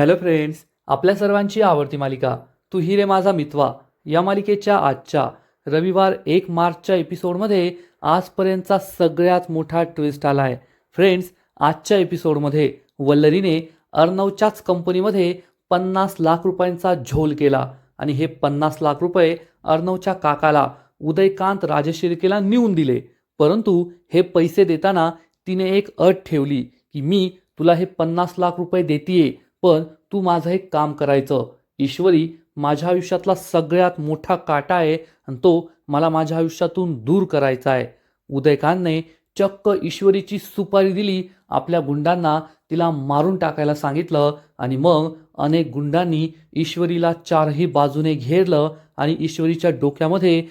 Hello friends, आपल्या सर्वांची आवडती मालिका तू ही रे माझा मितवा या मालिकेच्या आजच्या रविवार 1 मार्चच्या एपिसोडमध्ये आजपर्यंतचा सगळ्यात मोठा ट्विस्ट आला आहे. फ्रेंड्स, आजच्या एपिसोडमध्ये वल्लरीने अर्णवच्याच कंपनीमध्ये 50 लाख रुपयांचा झोल केला आणि हे 50 लाख रुपये अर्णवच्या काकाला उदयकांत राजशिर्केला नेऊन दिले. परंतु हे पैसे देताना तिने एक अट ठेवली की मी तुला हे 50 लाख रुपये देतीये, पण तू माझं एक काम करायचं. ईश्वरी माझ्या आयुष्यातला सगळ्यात मोठा काटा आहे आणि तो मला माझ्या आयुष्यातून दूर करायचा आहे. उदयकांतने चक्क ईश्वरीची सुपारी दिली. आपल्या गुंडांना तिला मारून टाकायला सांगितलं आणि मग अनेक गुंडांनी ईश्वरीला चारही बाजूने घेरलं आणि ईश्वरीच्या डोक्यामध्ये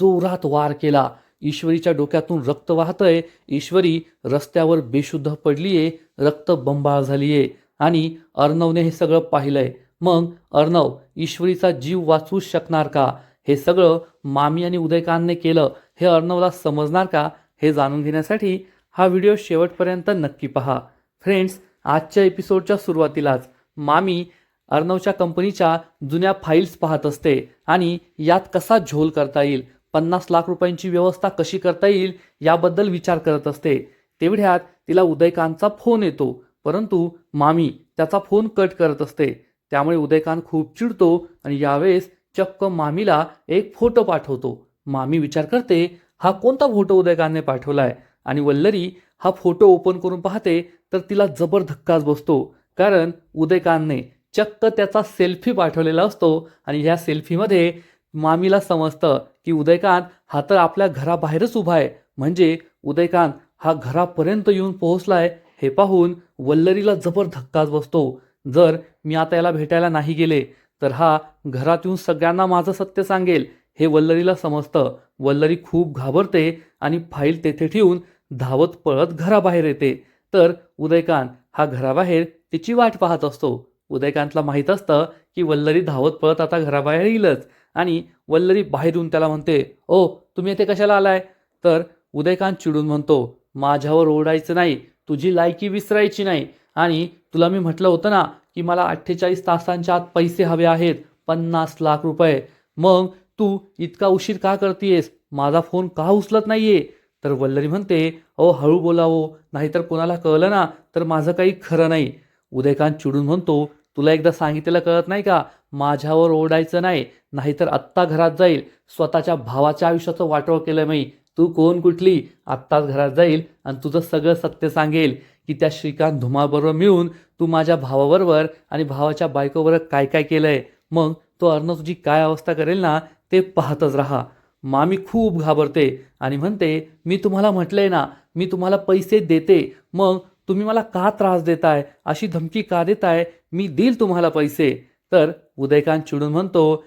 जोरात वार केला. ईश्वरीच्या डोक्यातून रक्त वाहतंय. ईश्वरी रस्त्यावर बेशुद्ध पडलीये, रक्तबंबाळ झालीये आणि अर्णवने हे सगळं पाहिलंय. मग अर्णव ईश्वरीचा जीव वाचवू शकणार का? हे सगळं मामी आणि उदयकांतने केलं हे अर्णवला समजणार का? हे जाणून घेण्यासाठी हा व्हिडिओ शेवटपर्यंत नक्की पहा. फ्रेंड्स, आजच्या एपिसोडच्या सुरुवातीलाच मामी अर्णवच्या कंपनीच्या जुन्या फाईल्स पाहत असते आणि यात कसा झोल करता येईल, 50 लाख रुपयांची व्यवस्था कशी करता येईल याबद्दल विचार करत असते. तेवढ्यात तिला उदयकांतचा फोन येतो, परंतु मामी त्याचा फोन कट करत असते. त्यामुळे उदयकांत खूप चिडतो आणि यावेळेस चक्क मामीला एक फोटो पाठवतो. मामी विचार करते, हा कोणता फोटो उदयकांतने पाठवलाय? आणि वल्लरी हा फोटो ओपन करून पाहते तर तिला जबर धक्काच बसतो, कारण उदयकांतने चक्क त्याचा सेल्फी पाठवलेला असतो आणि ह्या सेल्फीमध्ये मामीला समजतं की उदयकांत हा तर आपल्या घराबाहेरच उभा आहे, म्हणजे उदयकांत हा घरापर्यंत येऊन पोहोचलाय. हे पाहून वल्लरीला जबर धक्काच बसतो. जर मी आता याला भेटायला नाही गेले तर हा घरात येऊन सगळ्यांना माझं सत्य सांगेल, हे वल्लरीला समजतं. वल्लरी खूप घाबरते आणि फाईल तेथे ठेवून धावत पळत घराबाहेर येते. तर उदयकांत हा घराबाहेर तिची वाट पाहत असतो. उदयकांतला माहीत असतं की वल्लरी धावत पळत आता घराबाहेर येईलच आणि वल्लरी बाहेर येऊन त्याला म्हणते, ओ तुम्ही येथे कशाला आलाय? तर उदयकांत चिडून म्हणतो, माझ्यावर ओरडायचं नाही, तुझी लायकी विसरायची नाही. आणि तुला मी म्हटलं होतं ना की मला 48 तासांच्या आत पैसे हवे आहेत, 50 लाख रुपये. मग तू इतका उशीर का करतेयस? माझा फोन का उचलत नाहीये? तर वल्लरी म्हणते, अहो हळू बोलावं, नाहीतर कोणाला कळलं ना तर माझं काही खरं नाही. उदयकांत चिडून म्हणतो, तुला एकदा सांगितलेलं कळत नाही का? माझ्यावर ओरडायचं नाही, नाहीतर आत्ता घरात जाईल. स्वतःच्या भावाच्या आयुष्याचं वाटोळ केलं मी. तू कोण कुठली? आत्ताच घरात जाईल आणि तुझं सगळं सत्य सांगेल की त्या श्रीकांत धुमाबरोबर मिळून तू माझ्या भावाबरोबर आणि भावाच्या बायकोबरोबर काय काय केलंय. मग तो अर्णव तुझी काय अवस्था करेल ना ते पाहतच राहा. मामी खूप घाबरते आणि म्हणते, मी तुम्हाला म्हटलंय ना, मी तुम्हाला पैसे देते, मग तुम्ही मला का त्रास देताय, अशी धमकी का देताय? मी देईल तुम्हाला पैसे. तर उदयकांत चिडून म्हणतो,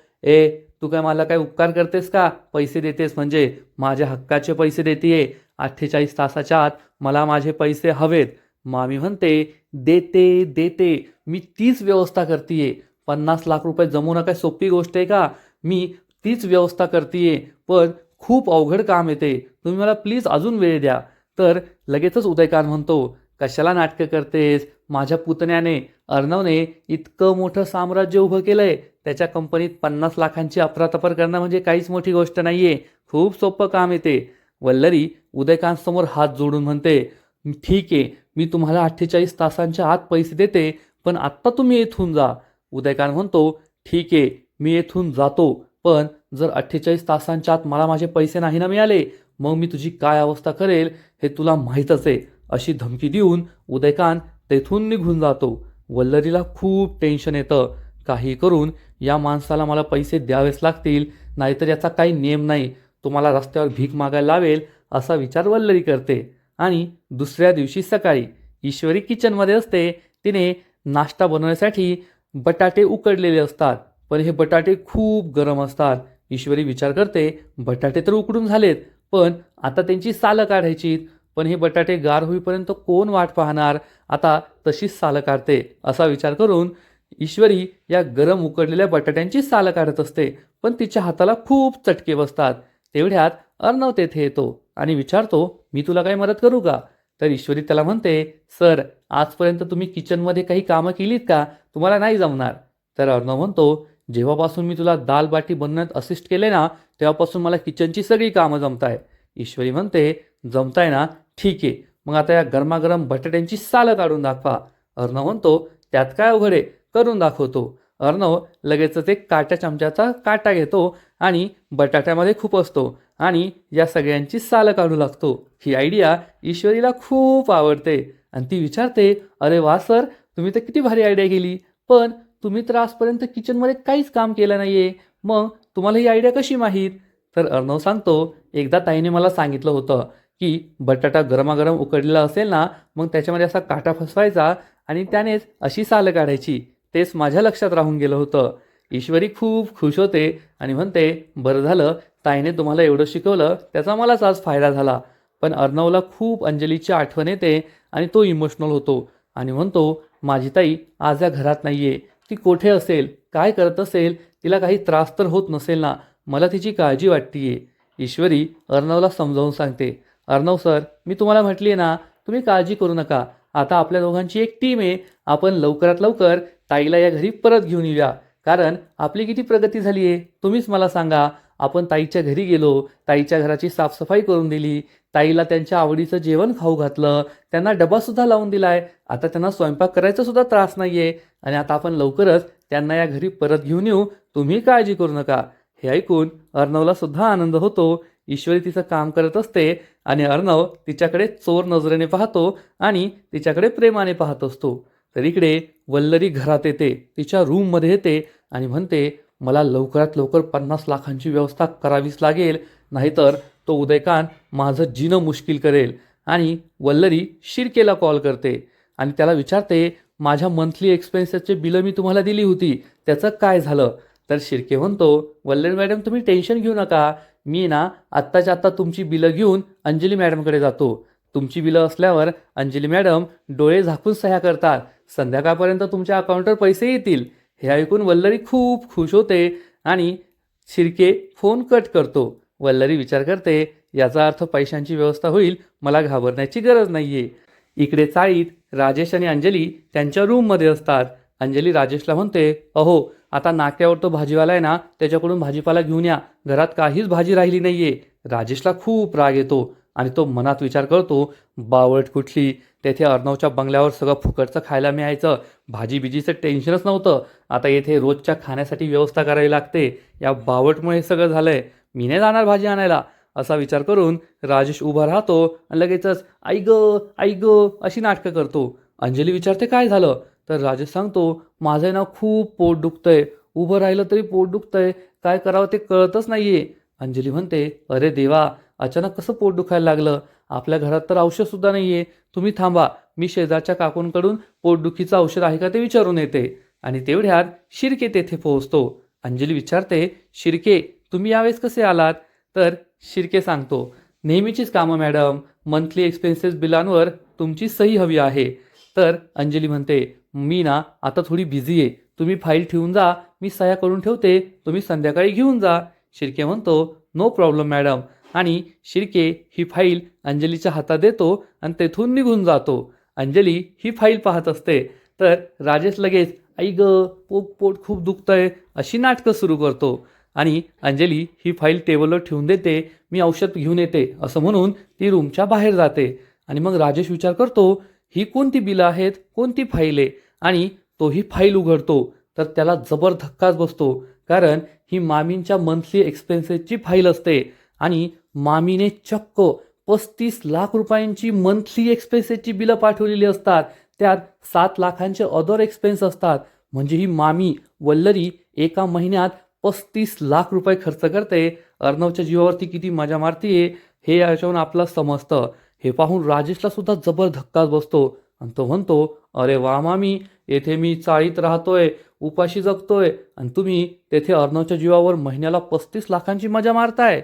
तू काय मला काय उपकार करतेस का? पैसे देतेस म्हणजे माझ्या हक्काचे पैसे देतीये. 48 तासाच्या आत मला माझे पैसे हवेत. मामी म्हणते, देते देते, मी तीच व्यवस्था करतीये. 50 लाख रुपये जमवणं काय सोपी गोष्ट आहे का? मी तीच व्यवस्था करतीये, पण खूप अवघड काम येते. तुम्ही मला प्लीज अजून वेळ द्या. तर लगेचच उदयकांत म्हणतो, कशाला नाटकं करतेस? माझ्या पुतण्याने अर्णवने इतकं मोठं साम्राज्य उभं केलंय. त्याच्या कंपनीत 50 लाखांची अफरातफर करणं म्हणजे काहीच मोठी गोष्ट नाहीये. खूप सोपं काम येते. वल्लरी उदयकांत समोर हात जोडून म्हणते, ठीक आहे, मी तुम्हाला 48 तासांच्या आत पैसे देते, पण आत्ता तुम्ही येथून जा. उदयकांत म्हणतो, ठीक आहे, मी येथून जातो, पण जर 48 तासांच्या आत मला माझे पैसे नाही ना मिळाले, मग मी तुझी काय अवस्था करेल हे तुला माहीतच आहे. अशी धमकी देऊन उदयकांत तेथून निघून जातो. वल्लरीला खूप टेन्शन येतं. काही करून या माणसाला मला पैसे द्यावेच लागतील, नाहीतर याचा काही नियम नाही, तो मला रस्त्यावर भीक मागायला लावेल, असा विचार वल्लरी करते. आणि दुसऱ्या दिवशी सकाळी ईश्वरी किचनमध्ये असते. तिने नाश्ता बनवण्यासाठी बटाटे उकडलेले असतात, पण हे बटाटे खूप गरम असतात. ईश्वरी विचार करते, बटाटे तर उकडून झालेत, पण आता त्यांची सालं काढायची. पण हे बटाटे गार होईपर्यंत कोण वाट पाहणार? आता तशीच सालं काढते. असा विचार करून ईश्वरी या गरम उकडलेल्या बटाट्यांची सालं काढत असते, पण तिच्या हाताला खूप चटके बसतात. तेवढ्यात अर्णव तेथे येतो आणि विचारतो, मी तुला काही मदत करू का? तर ईश्वरी त्याला म्हणते, सर आजपर्यंत तुम्ही किचनमध्ये काही कामं केलीत का? तुम्हाला नाही जमणार. तर अर्णव म्हणतो, जेव्हापासून मी तुला दाल बाटी बनवण्यात असिस्ट केले ना, तेव्हापासून मला किचनची सगळी कामं जमताय. ईश्वरी म्हणते, जमताय ना, ठीक आहे, मग आता या गरमागरम बटाट्यांची सालं काढून दाखवा. अर्णव म्हणतो, त्यात काय अवघड आहे, करून दाखवतो. अर्णव लगेचच एक काट्या चमच्याचा काटा घेतो आणि बटाट्यामध्ये खूप असतो आणि या सगळ्यांची सालं काढू लागतो. ही आयडिया ईश्वरीला खूप आवडते आणि ती विचारते, अरे वा सर, तुम्ही तर किती भारी आयडिया केली, पण तुम्ही तर आजपर्यंत किचनमध्ये काहीच काम केलं नाहीये, मग तुम्हाला ही आयडिया कशी माहीत? तर अर्णव सांगतो, एकदा ताईने मला सांगितलं होतं की बटाटा गरमागरम उकडलेला असेल ना, मग त्याच्यामध्ये असा काटा फसवायचा आणि त्यानेच अशी सालं काढायची. तेच माझ्या लक्षात राहून गेलं होतं. ईश्वरी खूप खुश होते आणि म्हणते, बरं झालं ताईने तुम्हाला एवढं शिकवलं, त्याचा मलाच आज फायदा झाला. पण अर्णवला खूप अंजलीची आठवण येते आणि तो इमोशनल होतो आणि म्हणतो, माझी ताई आज या घरात नाहीये, ती कोठे असेल, काय करत असेल, तिला काही त्रास तर होत नसेल ना, मला तिची काळजी वाटतीये. ईश्वरी अर्णवला समजावून सांगते, अर्णव सर, मी तुम्हाला म्हटली ना, तुम्ही काळजी करू नका, आता आपल्या दोघांची एक टीम आहे, आपण लवकरात लवकर ताईला या घरी परत घेऊन येऊया. कारण आपली किती प्रगती झाली आहे तुम्हीच मला सांगा. आपण ताईच्या घरी गेलो, ताईच्या घराची साफसफाई करून दिली, ताईला त्यांच्या आवडीचं जेवण खाऊ घातलं, त्यांना डबासुद्धा लावून दिलाय, आता त्यांना स्वयंपाक करायचा सुद्धा त्रास नाहीये आणि आता आपण लवकरच त्यांना या घरी परत घेऊन येऊ, तुम्ही काळजी करू नका. हे ऐकून अर्णवला सुद्धा आनंद होतो. ईश्वरी तिचं काम करत असते आणि अर्णव तिच्याकडे चोर नजरेने पाहतो आणि तिच्याकडे प्रेमाने पाहत असतो. तर इकडे वल्लरी घरात येते, तिच्या रूममध्ये येते आणि म्हणते, मला लवकरात लवकर 50 लाखांची व्यवस्था करावीच लागेल, नाहीतर तो उदयकांत माझं जीणं मुश्किल करेल. आणि वल्लरी शिर्केला कॉल करते आणि त्याला विचारते, माझ्या मंथली एक्सपेन्सेसचे बिलं मी तुम्हाला दिली होती, त्याचं काय झालं? तर शिर्के म्हणतो, वल्लरी मॅडम तुम्ही टेन्शन घेऊ नका, मी ना आत्ताच्या आत्ता तुमची बिलं घेऊन अंजली मॅडमकडे जातो. तुमची बिलं असल्यावर अंजली मॅडम डोळे झाकून सह्या करतात, संध्याकाळपर्यंत तुमच्या अकाउंटवर पैसे येतील. हे ऐकून वल्लरी खूप खुश होते आणि शिर्के फोन कट करतो. वल्लरी विचार करते, याचा अर्थ पैशांची व्यवस्था होईल, मला घाबरण्याची गरज नाहीये. इकडे चाळीत राजेश आणि अंजली त्यांच्या रूममध्ये असतात. अंजली राजेशला म्हणते, अहो आता नाक्यावर तो भाजीवाला आहे ना, त्याच्याकडून भाजीपाला घेऊन या, घरात काहीच भाजी राहिली नाहीये. राजेशला खूप राग येतो आणि तो मनात विचार करतो, बावळट कुठली, तेथे अर्णवच्या बंगल्यावर सगळं फुकटचं खायला मिळायचं, भाजी बिजीचं टेन्शनच नव्हतं, आता येथे रोजच्या खाण्यासाठी व्यवस्था करावी लागते, या बावळटमुळे हे सगळं झालंय, मी नाही जाणार भाजी आणायला. असा विचार करून राजेश उभा राहतो आणि लगेचच आई ग अशी नाटकं करतो. अंजली विचारते, काय झालं? तर राजेश सांगतो, माझं ना खूप पोट दुखतंय, उभं राहिलं तरी पोट दुखतंय, काय करावं ते कळतच नाहीये. अंजली म्हणते, अरे देवा, अचानक कसं पोट दुखायला लागलं? आपल्या घरात तर औषधसुद्धा नाहीये, तुम्ही थांबा, मी शेजारच्या काकूंकडून पोटदुखीचं औषध आहे का ते विचारून येते. आणि तेवढ्यात शिर्के तेथे पोहोचतो. अंजली विचारते, शिर्के तुम्ही यावेळेस कसे आलात? तर शिर्के सांगतो, नेहमीचीच कामं मॅडम, मंथली एक्सपेन्सेस बिलांवर तुमची सही हवी आहे. तर अंजली म्हणते, मी ना आता थोडी बिझी आहे, तुम्ही फाईल ठेवून जा, मी सह्या करून ठेवते, तुम्ही संध्याकाळी घेऊन जा. शिर्के म्हणतो, नो प्रॉब्लेम मॅडम. आणि शिर्के ही फाईल अंजलीच्या हातात देतो आणि तेथून निघून जातो. अंजली ही फाईल पाहत असते. तर राजेश लगेच, आई ग, पोट खूप दुखतंय, अशी नाटकं सुरू करतो आणि अंजली ही फाईल टेबलवर ठेवून देते, मी औषध घेऊन येते असं म्हणून ती रूमच्या बाहेर जाते. आणि मग राजेश विचार करतो, ही कोणती बिलं आहेत, कोणती फाईल आहे? आणि तो ही फाईल उघडतो तर त्याला जबर धक्काच बसतो, कारण ही मामींच्या मंथली एक्सपेन्सेसची फाईल असते आणि मामीने चक्क 35 लाख रुपयांची मंथली एक्सपेन्सेसची बिलं पाठवलेली असतात, त्यात 7 लाखांचे अदर एक्सपेन्स असतात. म्हणजे ही मामी वल्लरी एका महिन्यात 35 लाख रुपये खर्च करते. अर्णवच्या जीवावरती किती मजा मारतीये हे याच्यावरून आपलं समजतं. हे पाहून राजेशला सुद्धा जबर धक्काच बसतो आणि तो म्हणतो, अरे वा मामी, येथे मी चाळीत राहतोय, उपाशी जगतोय आणि तुम्ही तेथे अर्णवच्या जीवावर महिन्याला 35 लाखांची मजा मारताय.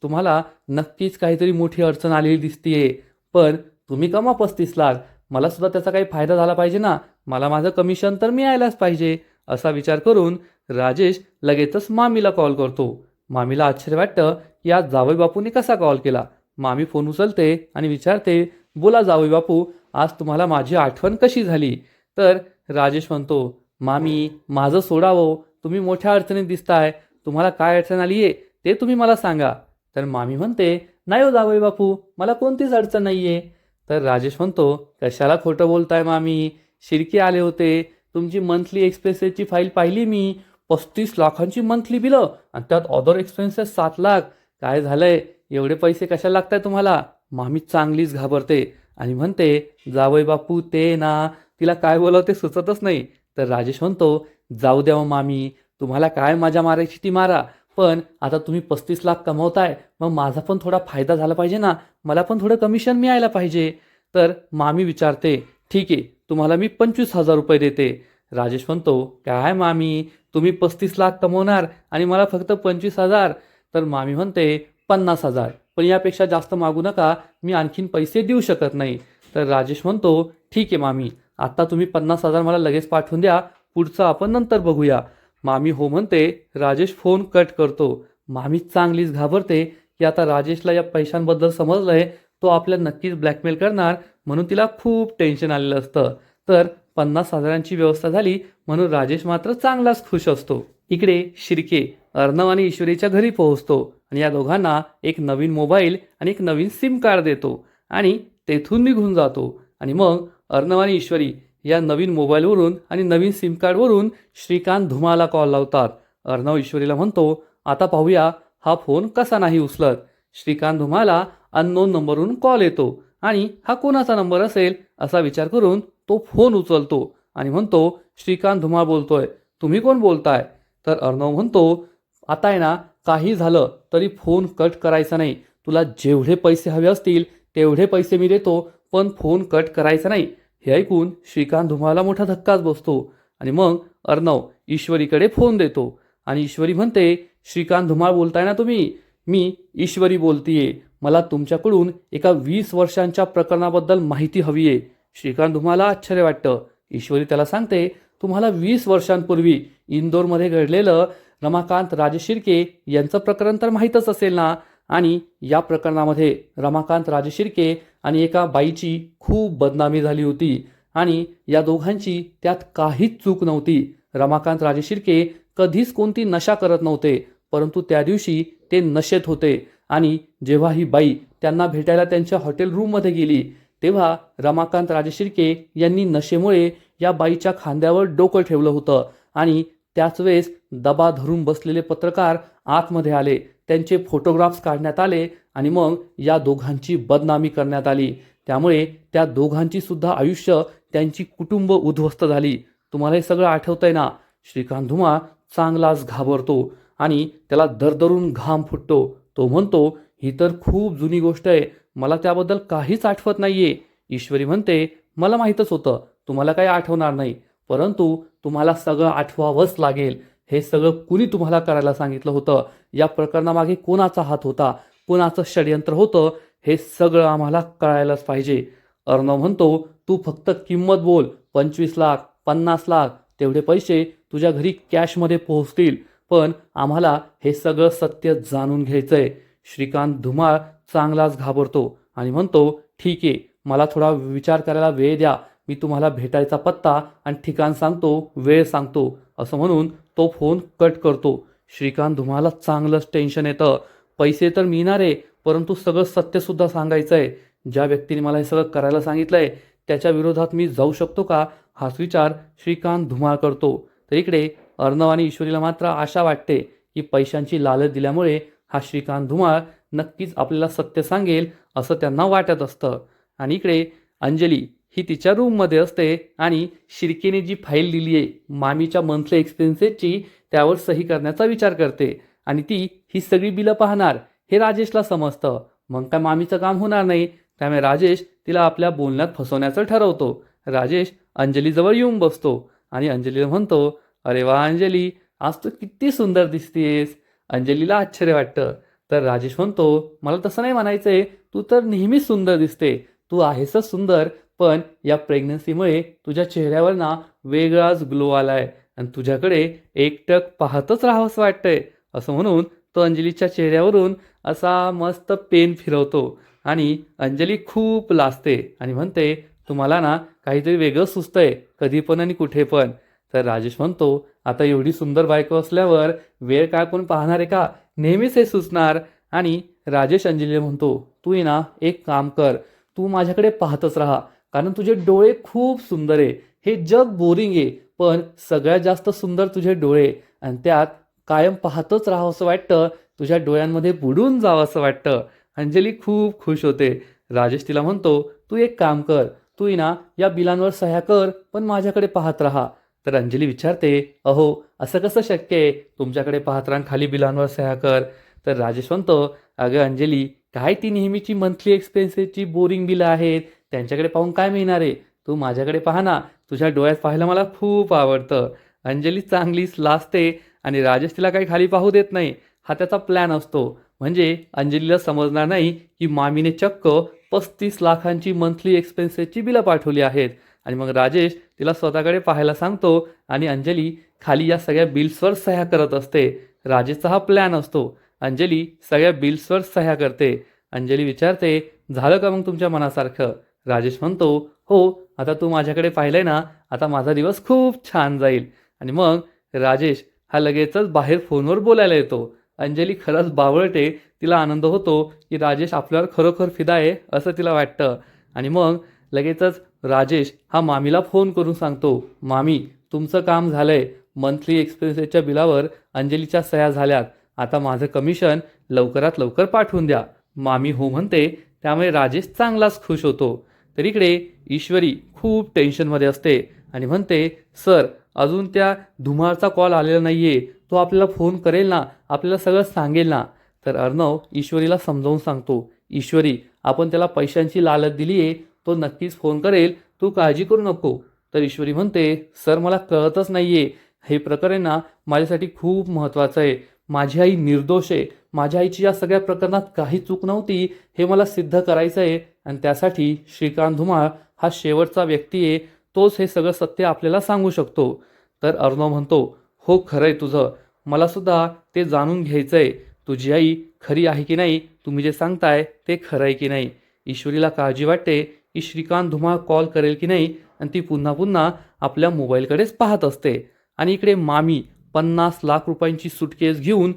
तुम्हाला नक्कीच काहीतरी मोठी अडचण आलेली दिसतीये, पण तुम्ही कमा 35 लाख, मला सुद्धा त्याचा काही फायदा झाला पाहिजे ना, मला माझं कमिशन तर मिळायलाच पाहिजे. असा विचार करून राजेश लगेचच मामीला कॉल करतो. मामीला आश्चर्य वाटतं की आज जावई बापूंनी कसा कॉल केला. मामी फोन उचलते आणि विचारते, बोला जावई बापू, आज तुम्हाला माझी आठवण कशी झाली? तर राजेश म्हणतो, मामी माझं सोडावं, तुम्ही मोठ्या अडचणीत दिसताय, तुम्हाला काय अडचण आली आहे ते तुम्ही मला सांगा. तर मामी म्हणते, नाही हो जावई बापू, मला कोणतीच अडचण नाही आहे. तर राजेश म्हणतो, कशाला खोटं बोलताय मामी, शिर्के आले होते, तुमची मंथली एक्सपेन्सेसची फाईल पाहिली मी, 35 लाखांची मंथली बिलं आणि त्यात अदर एक्सपेन्सेस 7 लाख. काय झालंय, एवढे पैसे कशाला लागताय तुम्हाला? मामी चांगलीच घाबरते आणि म्हणते, जावई बापू ते ना, तिला काय बोलावं ते सुचतच नाही. तर राजेश म्हणतो, जाऊ द्या हो मामी, तुम्हाला काय मजा मारायची ती मारा, पण आता तुम्ही 35 लाख कमवताय, मग माझा पण थोडा फायदा झाला पाहिजे ना, मला पण थोडं कमिशन मिळायला पाहिजे. तर मामी विचारते, ठीक आहे, तुम्हाला मी 25,000 रुपये देते. राजेश म्हणतो, काय मामी, तुम्ही 35 लाख कमवणार आणि मला फक्त 25,000? तर मामी म्हणते, 50,000, पण यापेक्षा जास्त मागू नका, मी आणखीन पैसे देऊ शकत नाही. तर राजेश म्हणतो, ठीक आहे मामी, आता तुम्ही 50,000 मला लगेच पाठवून द्या, पुढचं आपण नंतर बघूया. मामी हो म्हणते, राजेश फोन कट करतो. मामी चांगलीच घाबरते की आता राजेशला या पैशांबद्दल समजलंय, तो आपल्याला नक्कीच ब्लॅकमेल करणार, म्हणून तिला खूप टेन्शन आलेलं असतं. तर 50,000ची व्यवस्था झाली म्हणून राजेश मात्र चांगलाच खुश असतो. इकडे शिर्के अर्णव आणि ईश्वरीच्या घरी पोहोचतो आणि या दोघांना एक नवीन मोबाईल आणि एक नवीन सिम कार्ड देतो आणि तेथून निघून जातो. आणि मग अर्णव आणि ईश्वरी या नवीन मोबाईलवरून आणि नवीन सिम कार्डवरून श्रीकांत धुमाला कॉल लावतात. अर्णव ईश्वरीला म्हणतो, आता पाहूया हा फोन कसा नाही उचलत. श्रीकांत धुमाला अननोन नंबरवरून कॉल येतो आणि हा कोणाचा नंबर असेल असा विचार करून तो फोन उचलतो आणि म्हणतो, श्रीकांत धुमाळ बोलतोय, तुम्ही कोण बोलताय? तर अर्णव म्हणतो, आता आहे ना, काही झालं तरी फोन कट करायचा नाही, तुला जेवढे पैसे हवे असतील तेवढे पैसे मी देतो, पण फोन कट करायचा नाही. हे ऐकून श्रीकांत धुमाळला मोठा धक्काच बसतो आणि मग अर्णव ईश्वरीकडे फोन देतो आणि ईश्वरी म्हणते, श्रीकांत धुमाळ बोलताय ना तुम्ही? मी ईश्वरी बोलतीये, मला तुमच्याकडून एका 20 वर्षांच्या प्रकरणाबद्दल माहिती हवी आहे. श्रीकांत धुमाळला आश्चर्य वाटतं. ईश्वरी त्याला सांगते, तुम्हाला 20 वर्षांपूर्वी इंदोरमध्ये घडलेलं रमाकांत राजशिर्के यांचं प्रकरण तर माहीतच असेल ना? आणि या प्रकरणामध्ये रमाकांत राजशिर्के आणि एका बाईची खूप बदनामी झाली होती आणि या दोघांची त्यात काहीच चूक नव्हती. रमाकांत राजशिर्के कधीच कोणती नशा करत नव्हते, परंतु त्या दिवशी ते नशेत होते आणि जेव्हा ही बाई त्यांना भेटायला त्यांच्या हॉटेल रूममध्ये गेली तेव्हा रमाकांत राजशिर्के यांनी नशेमुळे या बाईच्या खांद्यावर डोकं ठेवलं होतं आणि त्याच वेळेस दबा धरून बसलेले पत्रकार आतमध्ये आले, त्यांचे फोटोग्राफ्स काढण्यात आले आणि मग या दोघांची बदनामी करण्यात आली. त्यामुळे त्या दोघांची सुद्धा आयुष्य, त्यांची कुटुंब उद्ध्वस्त झाली. तुम्हाला हे सगळं आठवतंय ना? श्रीकांत धुमाळ चांगलाच घाबरतो आणि त्याला दरदरून घाम फुटतो. तो म्हणतो, ही तर खूप जुनी गोष्ट आहे, मला त्याबद्दल काहीच आठवत नाहीये. ईश्वरी म्हणते, मला माहीतच होतं तुम्हाला काही आठवणार नाही, परंतु तुम्हाला सगळं आठवावंच लागेल. हे सगळं कुणी तुम्हाला करायला सांगितलं होतं? या प्रकरणामागे कोणाचा हात होता, कोणाचं षडयंत्र होतं, हे सगळं आम्हाला कळायलाच पाहिजे. अर्णव म्हणतो, तू फक्त किंमत बोल, 25 लाख, 50 लाख, तेवढे पैसे तुझ्या घरी कॅशमध्ये पोहोचतील, पण आम्हाला हे सगळं सत्य जाणून घ्यायचंय. श्रीकांत धुमाळ चांगलाच घाबरतो आणि म्हणतो, ठीक आहे, मला थोडा विचार करायला वेळ द्या, मी तुम्हाला भेटायचा पत्ता आणि ठिकाण सांगतो, वेळ सांगतो, असं म्हणून तो फोन कट करतो. श्रीकांत धुमाळला चांगलंच टेन्शन येतं. पैसे तर मिळणार आहे, परंतु सगळं सत्यसुद्धा सांगायचं आहे. ज्या व्यक्तीने मला हे सगळं करायला सांगितलंय त्याच्या विरोधात मी जाऊ शकतो का, हाच विचार श्रीकांत धुमाळ करतो. तर इकडे अर्णव आणि ईश्वरीला मात्र आशा वाटते की पैशांची लालच दिल्यामुळे हा श्रीकांत धुमाळ नक्कीच आपल्याला सत्य सांगेल असं त्यांना वाटत असतं. आणि इकडे अंजली ही तिच्या रूममध्ये असते आणि शिर्केने जी फाईल दिली आहे मामीच्या मंथली एक्सपेन्सेसची, त्यावर सही करण्याचा विचार करते आणि ती ही सगळी बिलं पाहणार हे राजेशला समजतं. मग काय मामीचं काम होणार नाही, त्यामुळे राजेश तिला आपल्या बोलण्यात फसवण्याचं ठरवतो. राजेश अंजलीजवळ येऊन बसतो आणि अंजलीला म्हणतो, अरे वा अंजली, आज तू किती सुंदर दिसतेस. अंजलीला आश्चर्य वाटतं. तर राजेश म्हणतो, मला तसं नाही म्हणायचंय, तू तर नेहमीच सुंदर दिसते, तू आहेसच सुंदर, पण या प्रेग्नन्सीमुळे तुझ्या चेहऱ्यावर ना वेगळाच ग्लो आलाय आणि तुझ्याकडे एकटक पाहतच राहावंसं वाटतंय, असं म्हणून तो अंजलीच्या चेहऱ्यावरून असा मस्त पेन फिरवतो आणि अंजली खूप लाजते आणि म्हणते, तुम्हाला ना काहीतरी वेगळं सुचतंय कधी पण आणि कुठे पण. तर राजेश म्हणतो, आता एवढी सुंदर बायको असल्यावर वेळ काय पण पाहणार आहे का? नेहमीच हे सुचणार. आणि राजेश अंजलीला म्हणतो, तू आहे ना एक काम कर, तू माझ्याकडे पाहतच राहा, कारण तुझे डोळे खूप सुंदर आहे. हे जग बोरिंग आहे, पण सगळ्यात जास्त सुंदर तुझे डोळे, आणि त्यात कायम पाहतच राहावं असं वाटतं, तुझ्या डोळ्यांमध्ये बुडून जावं असं वाटतं. अंजली खूप खुश होते. राजेश तिला म्हणतो, तू एक काम कर, तू ना या बिलांवर सह्या कर, पण माझ्याकडे पाहत राहा. तर अंजली विचारते, अहो असं कसं शक्य आहे, तुमच्याकडे पाहत राहा खाली बिलांवर सह्या कर. तर राजेश म्हणतो, अगं अंजली, काय ती नेहमीची मंथली एक्सपेन्सेसची बोरिंग बिलं आहेत, त्यांच्याकडे पाहून काय मिळणार आहे? तू माझ्याकडे पाहा ना, तुझ्या डोळ्यात पाहायला मला खूप आवडतं. अंजली चांगलीच लाजते आणि राजेश तिला काही खाली पाहू देत नाही. हा त्याचा प्लॅन असतो. म्हणजे अंजलीला समजणार नाही की मामीने चक्क 35 लाखांची मंथली एक्सपेन्सेसची बिलं पाठवली आहेत. आणि मग राजेश तिला स्वतःकडे पाहायला सांगतो आणि अंजली खाली या सगळ्या बिल्सवर सह्या करत असते. राजेशचा हा प्लॅन असतो. अंजली सगळ्या बिल्सवर सह्या करते. अंजली विचारते, झालं का मग तुमच्या मनासारखं? राजेश म्हणतो, हो, आता तू माझ्याकडे पाहिलंय ना, आता माझा दिवस खूप छान जाईल. आणि मग राजेश हा लगेचच बाहेर फोनवर बोलायला येतो. अंजली खरंच बावळटे, तिला आनंद होतो की राजेश आपल्यावर खरोखर फिदा आहे असं तिला वाटतं. आणि मग लगेचच राजेश हा मामीला फोन करून सांगतो, मामी, तुमचं काम झालंय, मंथली एक्सपेन्सेसच्या बिलावर अंजलीच्या सह्या झाल्यात, आता माझं कमिशन लवकरात लवकर पाठवून द्या. मामी हो म्हणते, त्यामुळे राजेश चांगलाच खुश होतो. तर इकडे ईश्वरी खूप टेन्शनमध्ये असते आणि म्हणते, सर, अजून त्या धुमाळचा कॉल आलेला नाहीये, तो आपल्याला फोन करेल ना, आपल्याला सगळं सांगेल ना. तर अर्णव ईश्वरीला समजावून सांगतो, ईश्वरी, आपण त्याला पैशांची लालच दिली आहे, तो नक्कीच फोन करेल, तू काळजी करू नको. तर ईश्वरी म्हणते, सर, मला कळतच नाहीये, हे प्रकरण ना माझ्यासाठी खूप महत्त्वाचं आहे. माझी आई निर्दोष आहे, माझ्या आईची या सगळ्या प्रकरणात काही चूक नव्हती, हे मला सिद्ध करायचं आहे. आणि त्यासाठी श्रीकांत धुमाळ हा शेवटचा व्यक्ती आहे, तोच हे सगळं सत्य आपल्याला सांगू शकतो. तर अर्णव म्हणतो, हो, खरं आहे तुझं, मला सुद्धा ते जाणून घ्यायचं आहे, तुझी आई खरी आहे की नाही, तुम्ही जे सांगताय ते खरं आहे की नाही. ईश्वरीला काळजी वाटते की श्रीकांत धुमाळ कॉल करेल की नाही, आणि ती पुन्हा पुन्हा आपल्या मोबाईलकडेच पाहत असते. आणि इकडे मामी 50 लाख रुपयांची सुटकेस घेऊन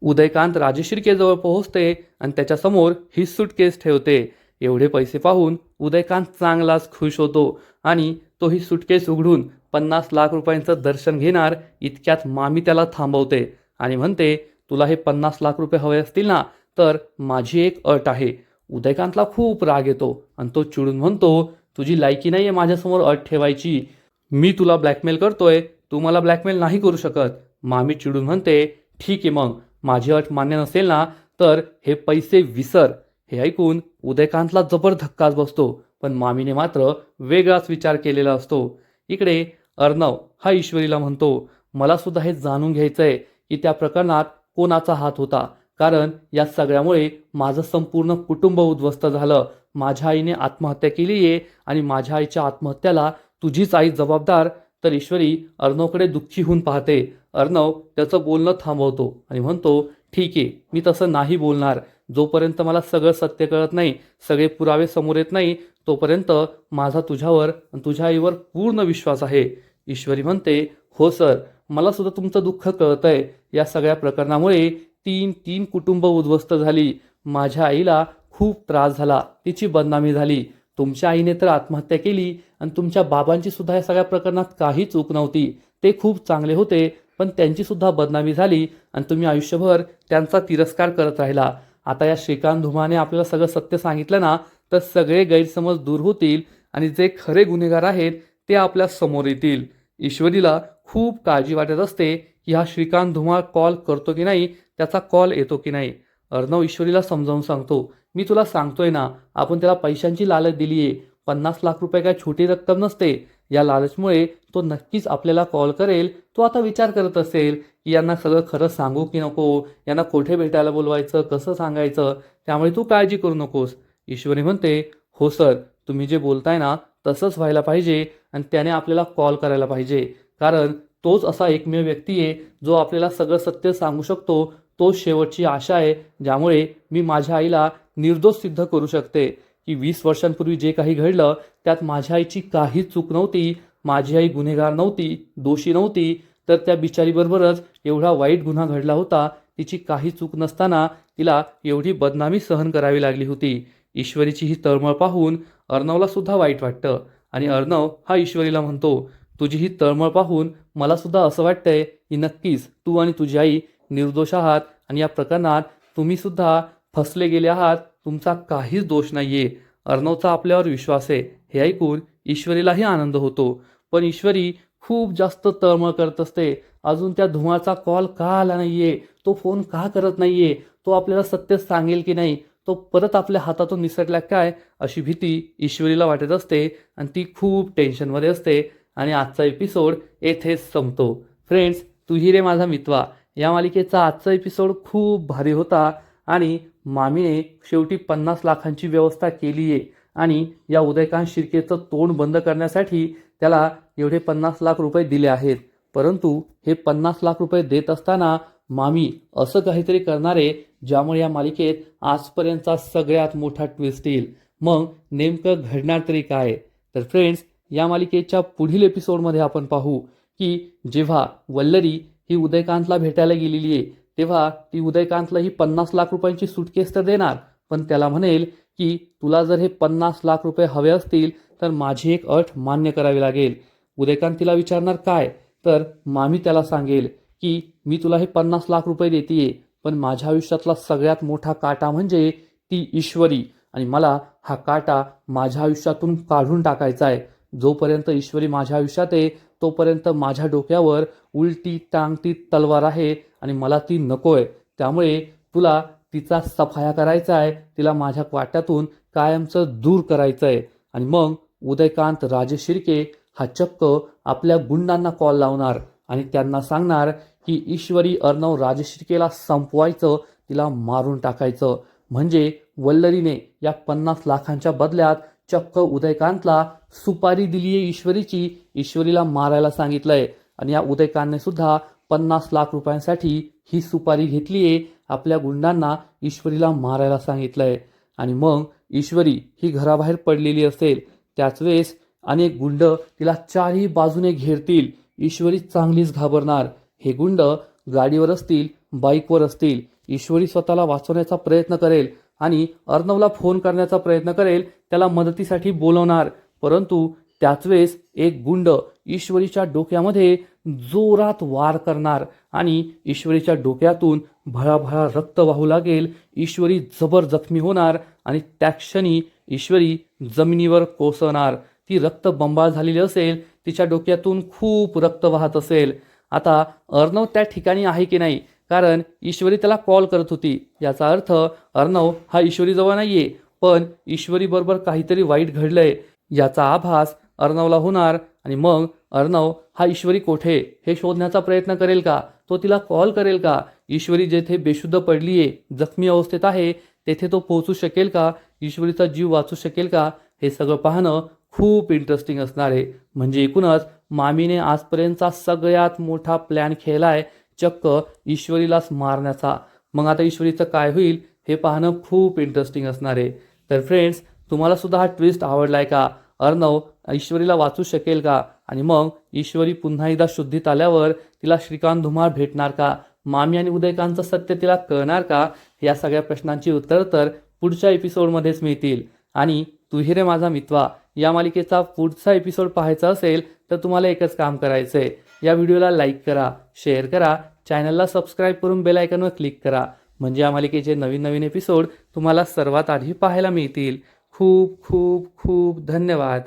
उदयकांत राजशिर्केजवळ पोहोचते आणि त्याच्यासमोर ही सुटकेस ठेवते. एवढे पैसे पाहून उदयकांत चांगलाच खुश होतो आणि तो ही सुटकेस उघडून 50 लाख रुपयांचं दर्शन घेणार इतक्यात मामी त्याला थांबवते आणि म्हणते, तुला हे 50 लाख रुपये हवे असतील ना, तर माझी एक अट आहे. उदयकांतला खूप राग येतो आणि तो चिडून म्हणतो, तुझी लायकी नाही आहे माझ्यासमोर अट ठेवायची, मी तुला ब्लॅकमेल करतोय, तू मला ब्लॅकमेल नाही करू शकत. मामी चिडून म्हणते, ठीक आहे, मग माझी अट मान्य नसेल ना, तर हे पैसे विसर. हे ऐकून उदयकांतला जबर धक्काच बसतो, पण मामीने मात्र वेगळाच विचार केलेला असतो. इकडे अर्णव हा ईश्वरीला म्हणतो, मला सुद्धा हे जाणून घ्यायचं आहे की त्या प्रकरणात कोणाचा हात होता, कारण या सगळ्यामुळे माझं संपूर्ण कुटुंब उद्ध्वस्त झालं. माझ्या आईने आत्महत्या केली आहे आणि माझ्या आईच्या आत्महत्याला तुझीच आई जबाबदार. तर ईश्वरी अर्णवकडे दुःखी होऊन पाहते. अर्णव त्याचं बोलणं थांबवतो आणि म्हणतो, ठीक आहे, मी तसं नाही बोलणार. जोपर्यंत मला सगळं सत्य कळत नाही, सगळे पुरावे समोर येत नाही, तोपर्यंत माझा तुझ्यावर आणि तुझ्या आईवर पूर्ण विश्वास आहे. ईश्वरी म्हणते, हो सर, मला सुद्धा तुमचं दुःख कळतंय. या सगळ्या प्रकरणामुळे तीन तीन कुटुंब उद्ध्वस्त झाली. माझ्या आईला खूप त्रास झाला, तिची बदनामी झाली. तुमच्या आईने तर आत्महत्या केली आणि तुमच्या बाबांची सुद्धा या सगळ्या प्रकरणात काही चूक नव्हती. ते खूप चांगले होते, पण त्यांची सुद्धा बदनामी झाली आणि तुम्ही आयुष्यभर त्यांचा तिरस्कार करत राहिला. आता या श्रीकांत धुमाने आपल्याला सगळं सत्य सांगितलं ना, तर सगळे गैरसमज दूर होतील आणि जे खरे गुन्हेगार आहेत ते आपल्या समोर येतील. ईश्वरीला खूप काळजी वाटत असते की हा श्रीकांत धुमाळ कॉल करतो की नाही, त्याचा कॉल येतो की नाही. अर्णव ईश्वरीला समजावून सांगतो, मी तुला सांगतोय ना, आपण त्याला पैशांची लालच दिली आहे. 50 लाख रुपये काय छोटी रक्कम नसते. या लालचमुळे तो नक्कीच आपल्याला कॉल करेल. तो आता विचार करत असेल की यांना सगळं खरं सांगू की नको, यांना कोठे भेटायला बोलवायचं, कसं सांगायचं, त्यामुळे तू काळजी करू नकोस. ईश्वरी म्हणते, हो सर, तुम्ही जे बोलताय ना तसंच व्हायला पाहिजे आणि त्याने आपल्याला कॉल करायला पाहिजे, कारण तोच असा एकमेव व्यक्ती आहे जो आपल्याला सगळं सत्य सांगू शकतो. तोच शेवटची आशा आहे, ज्यामुळे मी माझ्या आईला निर्दोष सिद्ध करू शकते की 20 वर्षांपूर्वी जे काही घडलं त्यात माझ्या आईची काहीच चूक नव्हती, माझी आई गुन्हेगार नव्हती, दोषी नव्हती, तर त्या बिचारीबरोबरच एवढा वाईट गुन्हा घडला होता, तिची काही चूक नसताना तिला एवढी बदनामी सहन करावी लागली होती. ईश्वरीची ही तळमळ पाहून अर्णवला सुद्धा वाईट वाटतं आणि अर्णव हा ईश्वरीला म्हणतो, तुझी ही तळमळ पाहून मला सुद्धा असं वाटतंय की नक्कीच तू आणि तुझी आई निर्दोष आहात आणि या प्रकरणात तुम्ही सुद्धा फसले गेले आहात, तुमचा काहीच दोष नाहीये. अर्णवचा आपल्यावर विश्वास आहे हे ऐकून ईश्वरीलाही आनंद होतो. पण ईश्वरी खूप जास्त तळमळ करत असते. अजून त्या धुमाचा कॉल का आला नाहीये, तो फोन का करत नाहीये, तो आपल्याला सत्य सांगेल की नाही, तो परत आपल्या हातातून निसटला काय, अशी भीती ईश्वरीला वाटत असते आणि ती खूप टेन्शनमध्ये असते. आणि आजचा एपिसोड येथेच संपतो. फ्रेंड्स, तू ही रे माझा मितवा या मालिकेचा आजचा एपिसोड खूप भारी होता आणि मामीने शेवटी 50 लाखांची व्यवस्था केली आहे आणि या उदयकांत शिर्केचं तोंड बंद करण्यासाठी त्याला एवढे 50 लाख रुपये दिले आहेत. परंतु हे 50 लाख रुपये देत असताना मामी असं काहीतरी करणार आहे ज्यामुळे या मालिकेत आजपर्यंतचा सगळ्यात मोठा ट्विस्ट येईल. मग नेमकं घडणार तरी काय? तर फ्रेंड्स, या मालिकेच्या पुढील एपिसोडमध्ये आपण पाहू की जेव्हा वल्लरी ही उदयकांतला भेटायला गेलेली आहे तेव्हा ती उदयकांतला ही 50 लाख रुपयांची सुटकेस तर देणार, पण त्याला म्हणेल की तुला जर हे 50 लाख रुपये हवे असतील तर माझी एक अट मान्य करावी लागेल. उदयकांत तिला विचारणार काय, तर मामी त्याला सांगेल की मी तुला हे 50 लाख रुपये देतीये, पण माझ्या आयुष्यातला सगळ्यात मोठा काटा म्हणजे ती ईश्वरी आणि मला हा काटा माझ्या आयुष्यातून काढून टाकायचा आहे. जोपर्यंत ईश्वरी माझ्या आयुष्यात आहे तोपर्यंत माझ्या डोक्यावर उलटी टांगती तलवार आहे आणि मला ती नकोय. त्यामुळे तुला तिचा सफाया करायचा आहे, तिला माझ्या वाट्यातून कायमचं दूर करायचं आहे. आणि मग उदयकांत राजे शिर्के हा चक्क आपल्या गुंडांना कॉल लावणार आणि त्यांना सांगणार की ईश्वरी अर्णव राजे शिर्केला संपवायचं, तिला मारून टाकायचं. म्हणजे वल्लरीने या 50 लाखांच्या बदल्यात चक्क उदयकांतला सुपारी दिलीये ईश्वरीची, ईश्वरीला मारायला सांगितलंय आणि या उदयकांतने सुद्धा 50 लाख रुपयांसाठी ही सुपारी घेतलीये, आपल्या गुंडांना ईश्वरीला मारायला सांगितलंय. आणि मग ईश्वरी ही घराबाहेर पडलेली असेल त्याच वेळेस अनेक गुंड तिला चारही बाजूने घेरतील. ईश्वरी चांगलीच घाबरणार. हे गुंड गाडीवर असतील, बाईकवर असतील. ईश्वरी स्वतःला वाचवण्याचा प्रयत्न करेल आणि अर्णवला फोन करण्याचा प्रयत्न करेल, त्याला मदतीसाठी बोलवणार. परंतु त्याच वेळेस एक गुंड ईश्वरीच्या डोक्यामध्ये जोरात वार करणार आणि ईश्वरीच्या डोक्यातून भळाभळा रक्त वाहू लागेल. ईश्वरी जबर जखमी होणार आणि त्या क्षणी ईश्वरी जमिनीवर कोसळणार. ती रक्तबंबाळ झालेली असेल, तिच्या डोक्यातून खूप रक्त वाहत असेल. आता अर्णव त्या ठिकाणी आहे की नाही, कारण ईश्वरी त्याला कॉल करत होती. याचा अर्थ अर्णव हा ईश्वरीजवळ नाहीये, पण ईश्वरीबरोबर काहीतरी वाईट घडलंय याचा आभास अर्णवला होणार. आणि मग अर्णव हा ईश्वरी कोठे हे शोधण्याचा प्रयत्न करेल का, तो तिला कॉल करेल का, ईश्वरी जेथे बेशुद्ध पडलीये, जखमी अवस्थेत आहे, तेथे तो पोहोचू शकेल का, ईश्वरीचा जीव वाचू शकेल का, हे सगळं पाहणं खूप इंटरेस्टिंग असणार आहे. म्हणजे एकूणच मामीने आजपर्यंतचा सगळ्यात मोठा प्लॅन खेळलाय, चक्क ईश्वरीलाच मारण्याचा. मग आता ईश्वरीचं काय होईल हे पाहणं खूप इंटरेस्टिंग असणार आहे. तर फ्रेंड्स, तुम्हाला सुद्धा हा ट्विस्ट आवडलाय का? अर्णव ईश्वरीला वाचू शकेल का? आणि मग ईश्वरी पुन्हा एकदा शुद्धीत आल्यावर तिला श्रीकांत धुमाळ भेटणार का? मामी आणि उदयकांतचं सत्य तिला कळणार का? या सगळ्या प्रश्नांची उत्तर तर पुढच्या एपिसोडमध्येच मिळतील. आणि तू ही रे माझा मितवा या मालिकेचा पुढचा एपिसोड पाहायचा असेल तर तुम्हाला एकच काम करायचंय, या व्हिडिओला लाईक करा, शेअर करा, चॅनलला सबस्क्राईब करून बेल आयकॉनवर क्लिक करा. म्हणजे या मालिकेचे नवीन नवीन एपिसोड तुम्हाला सर्वात आधी पाहायला मिळतील. खूप खूप खूप धन्यवाद.